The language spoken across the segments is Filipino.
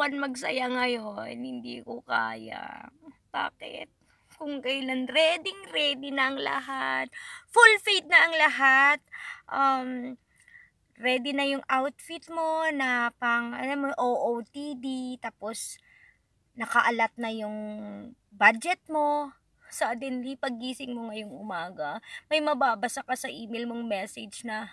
subukan magsaya ngayon, hindi ko kaya. Bakit? Kung kailan ready na ang lahat, full faith na ang lahat, um, ready na yung outfit mo na pang, alam mo, OOTD, tapos nakaalat na yung budget mo. Suddenly, paggising mo ngayong umaga, may mababasa ka sa email mong message na,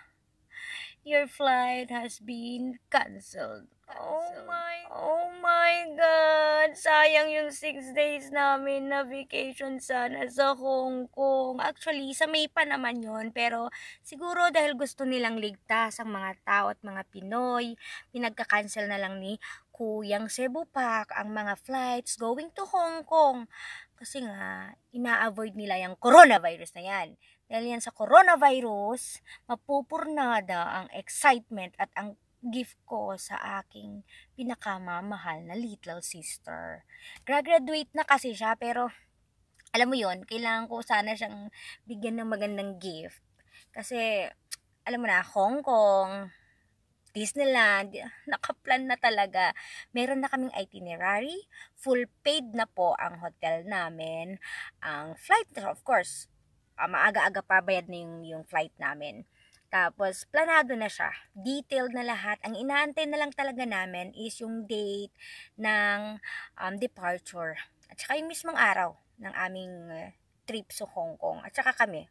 "Your flight has been canceled." Oh my God! Sayang yung 6 days namin na vacation sana sa Hong Kong. Actually, sa May pa naman yon, pero siguro dahil gusto nilang ligtas ang mga tao at mga Pinoy, pinagka-cancel na lang ni Kuyang Cebu Pac ang mga flights going to Hong Kong. Kasi nga, ina-avoid nila yung coronavirus na yan. Dahil yan sa coronavirus, mapupurnada ang excitement at ang gift ko sa aking pinakamamahal na little sister. Graduate na kasi siya, pero alam mo yon, kailangan ko sana siyang bigyan ng magandang gift. Kasi, alam mo na, Hong Kong, Disneyland, nakaplan na talaga. Meron na kaming itinerary, full paid na po ang hotel namin. Ang flight, of course, maaga-aga pa bayad na yung flight namin. Tapos, planado na siya. Detailed na lahat. Ang inaantay na lang talaga namin is yung date ng departure. At saka yung mismong araw ng aming trip sa Hong Kong. At saka kami.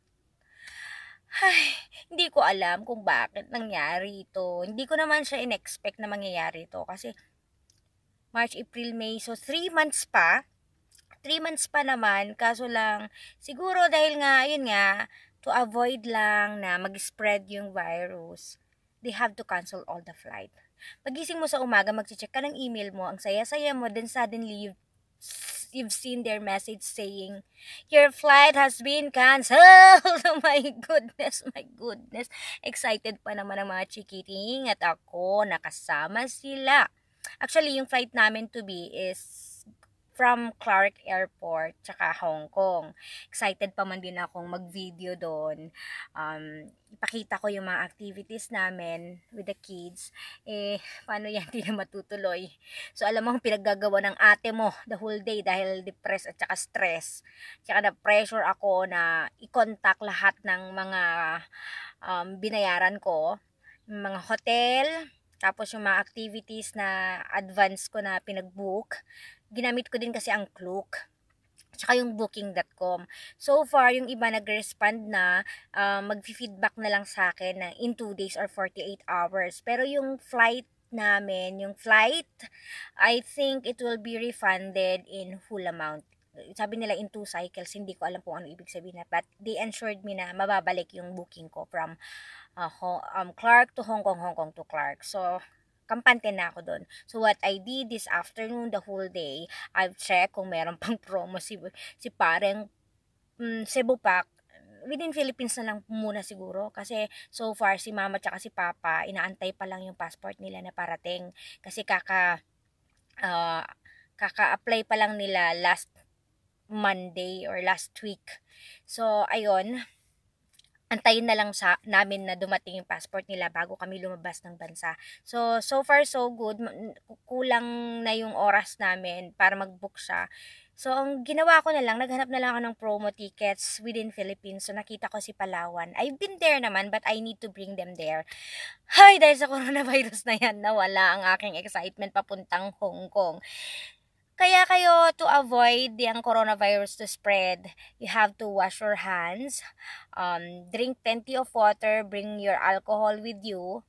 Ay, hindi ko alam kung bakit nangyari ito. Hindi ko naman siya in-expect na mangyayari ito. Kasi March, April, May. So, 3 months pa. 3 months pa naman. Kaso lang, siguro dahil nga, ayun nga, to avoid lang na mag-spread yung virus, they have to cancel all the flight. Pagising mo sa umaga, mag-check ka ng email mo, ang saya-saya mo, then suddenly you've seen their message saying, "Your flight has been canceled." Oh my goodness, my goodness. Excited pa naman ang mga chikiting at ako, nakasama sila. Actually, yung flight namin to be is from Clark Airport tsaka Hong Kong. Excited pa man din akong mag-video doon. Ipakita ko yung mga activities namin with the kids. Paano yan? Di na matutuloy. So, alam mo, pinaggagawa ng ate mo the whole day dahil depressed at saka stress. Tsaka na-pressure ako na i-contact lahat ng mga binayaran ko. Mga hotel, tapos yung mga activities na advance ko na pinag-book. Ginamit ko din kasi ang Klook. Tsaka yung booking.com. So far, yung iba nag-respond na mag-feedback na lang sa akin na in 2 days or 48 hours. Pero yung flight namin, I think it will be refunded in full amount. Sabi nila in 2 cycles, hindi ko alam kung ano ibig sabihin na. But they assured me na mababalik yung booking ko from Clark to Hong Kong, Hong Kong to Clark. So, kampante na ako doon. So, what I did this afternoon, the whole day, I've checked kung meron pang promo si pareng Cebu Pac. Within Philippines na lang muna siguro. Kasi, so far, si mama tsaka si papa, inaantay pa lang yung passport nila na parating. Kasi kaka-apply pa lang nila last Monday or last week. So, ayun, antayin na lang namin na dumating yung passport nila bago kami lumabas ng bansa. So far so good. Kulang na yung oras namin para mag-book siya. So, ang ginawa ko na lang, naghanap na lang ako ng promo tickets within Philippines. So, nakita ko si Palawan. I've been there naman, but I need to bring them there. Hay, dahil sa coronavirus na yan, nawala ang aking excitement papuntang Hong Kong. Kaya kayo, to avoid yung coronavirus to spread, you have to wash your hands, drink plenty of water, bring your alcohol with you,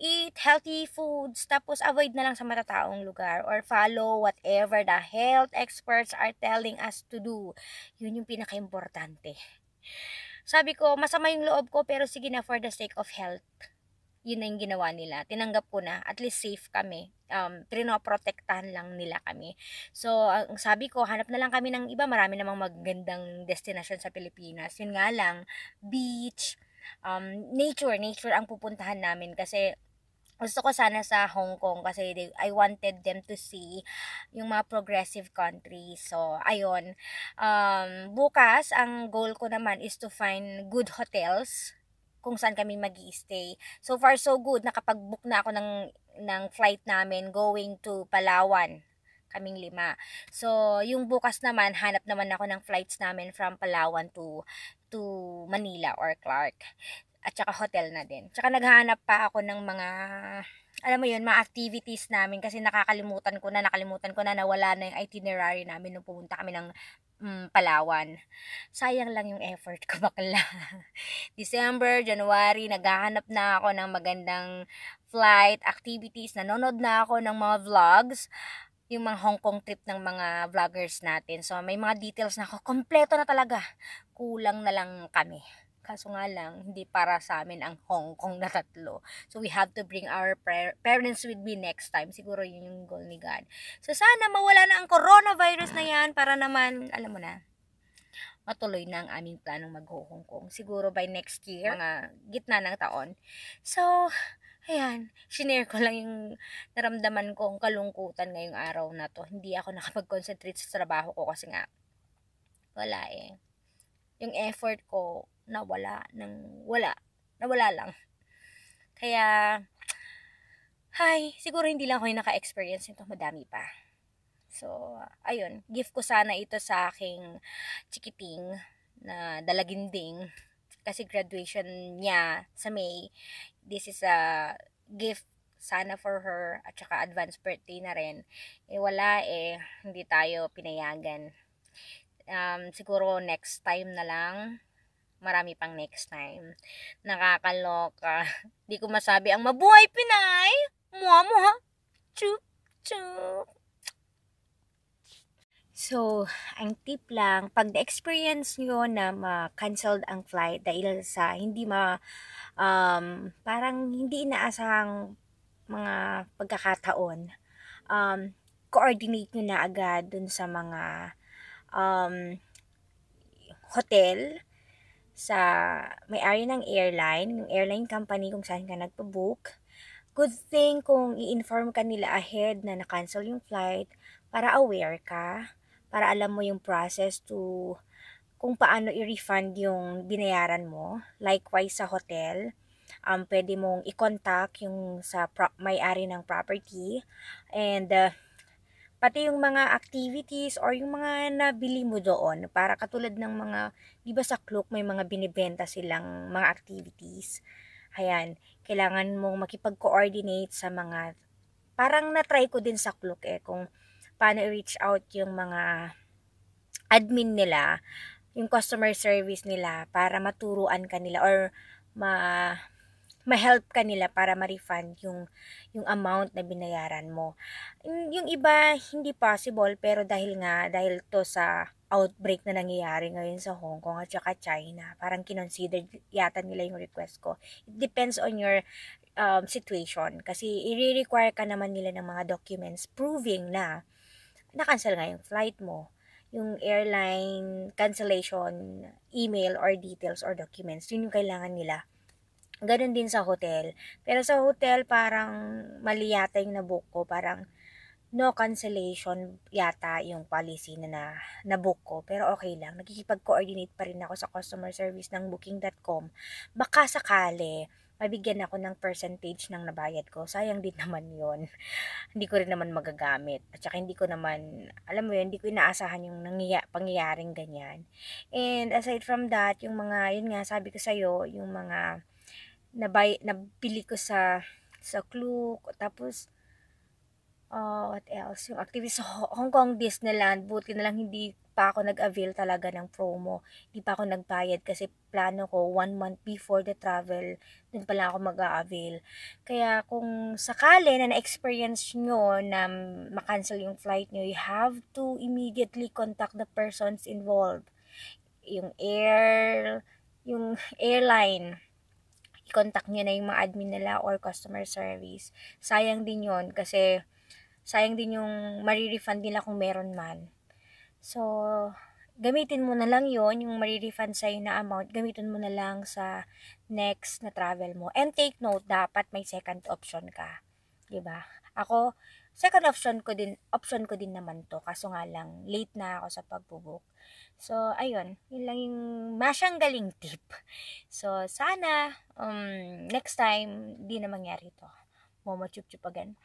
eat healthy foods, tapos avoid na lang sa matataong lugar or follow whatever the health experts are telling us to do. Yun yung pinaka-importante. Sabi ko, masama yung loob ko pero sige na for the sake of health. Yun na yung ginawa nila. Tinanggap ko na. At least safe kami. Pinoprotektahan lang nila kami. So, ang sabi ko, hanap na lang kami ng iba. Marami namang magandang destination sa Pilipinas. Yun nga lang, beach, nature ang pupuntahan namin. Kasi, gusto ko sana sa Hong Kong kasi I wanted them to see yung mga progressive countries. So, ayun. Bukas, ang goal ko naman is to find good hotels kung saan kami mag-i-stay. So far so good, nakapag-book na ako ng flight namin going to Palawan. Kaming 5. So, yung bukas naman, hanap naman ako ng flights namin from Palawan to Manila or Clark. At saka hotel na din. Tsaka naghahanap pa ako ng mga, alam mo yun, mga activities namin kasi nakalimutan ko na nawala na yung itinerary namin nung pumunta kami ng Palawan. Sayang lang yung effort ko, bakla. December, January, naghahanap na ako ng magandang flight activities. Nanonood na ako ng mga vlogs, yung mga Hong Kong trip ng mga vloggers natin. So, may mga details na ako. Kompleto na talaga. Kulang na lang kami. Kaso nga lang, hindi para sa amin ang Hong Kong na 3. So, we have to bring our parents with me next time. Siguro yun yung goal ni God. So, sana mawala na ang coronavirus na yan para naman, alam mo na, matuloy na ang aming planong mag-Hong Kong. Siguro by next year, mga gitna ng taon. So, ayan, shinare ko lang yung naramdaman kong kalungkutan ngayong araw na to. Hindi ako nakapag-concentrate sa trabaho ko kasi nga, wala eh. Yung effort ko, nawala lang. Kaya, siguro hindi lang ako yung naka-experience nito, madami pa. So, ayun, gift ko sana ito sa aking chikiting na dalaginding kasi graduation niya sa May. This is a gift sana for her at saka advance birthday na rin. Wala hindi tayo pinayagan. Siguro next time na lang. Marami pang next time. Nakakaloka. Di ko masabi ang mabuhay Pinay. Muha. Chup, chup. So, ang tip lang, pag na-experience nyo na ma-canceled ang flight dahil sa hindi parang hindi inaasahang mga pagkakataon, coordinate nyo na agad dun sa mga hotel, sa may-ari ng airline, yung airline company kung saan ka nagpa-book. Good thing kung i-inform ka nila ahead na na-cancel yung flight para aware ka, para alam mo yung process to kung paano i-refund yung binayaran mo. Likewise sa hotel, pwede mong i-contact yung sa may-ari ng property and pati yung mga activities or yung mga nabili mo doon para katulad ng mga, di ba sa Klook may mga binibenta silang mga activities. Ayan, kailangan mong makipag-coordinate sa mga, parang na-try ko din sa Klook kung paano i-reach out yung mga admin nila, yung customer service nila para maturuan ka nila or ma-help ka nila para ma-refund yung amount na binayaran mo. Yung iba hindi possible pero dahil to sa outbreak na nangyayari ngayon sa Hong Kong at saka China, parang kinonsider yata nila yung request ko. It depends on your situation kasi i-require ka naman nila ng mga documents proving na na-cancel nga yung flight mo. Yung airline cancellation email or details or documents, yun yung kailangan nila. Ganon din sa hotel. Pero sa hotel, parang mali yata yung nabook ko. Parang no cancellation yata yung policy na nabook ko. Pero okay lang. Nakikipag-coordinate pa rin ako sa customer service ng booking.com. Baka sakali, mabigyan ako ng percentage ng nabayad ko. Sayang din naman yon. Hindi ko rin naman magagamit. At saka hindi ko naman, alam mo yun, hindi ko inaasahan yung pangyayaring ganyan. And aside from that, yung mga, yun nga, sabi ko sa'yo, yung mga nabili ko sa Klook, tapos what else, yung activities sa Hong Kong Disneyland, buti na lang hindi pa ako nag-avail talaga ng promo, hindi pa ako nagbayad kasi plano ko 1 month before the travel, dun pala ako mag-a-avail. Kaya kung sakali na na-experience nyo na makancel yung flight nyo, you have to immediately contact the persons involved, yung airline, i-contact nyo na yung mga admin nila or customer service. Sayang din yon kasi sayang din yung marirefund nila kung meron man. So, gamitin mo na lang yon yung marirefund sa'yo na amount, gamitin mo na lang sa next na travel mo. And take note, dapat may second option ka. 'Di ba? Ako, second option ko din naman 'to, kaso nga lang late na ako sa pagbo-book. So ayun, yun lang yung masyanggaling tip. So sana, next time 'di na mangyari 'to. Momo chup chup again.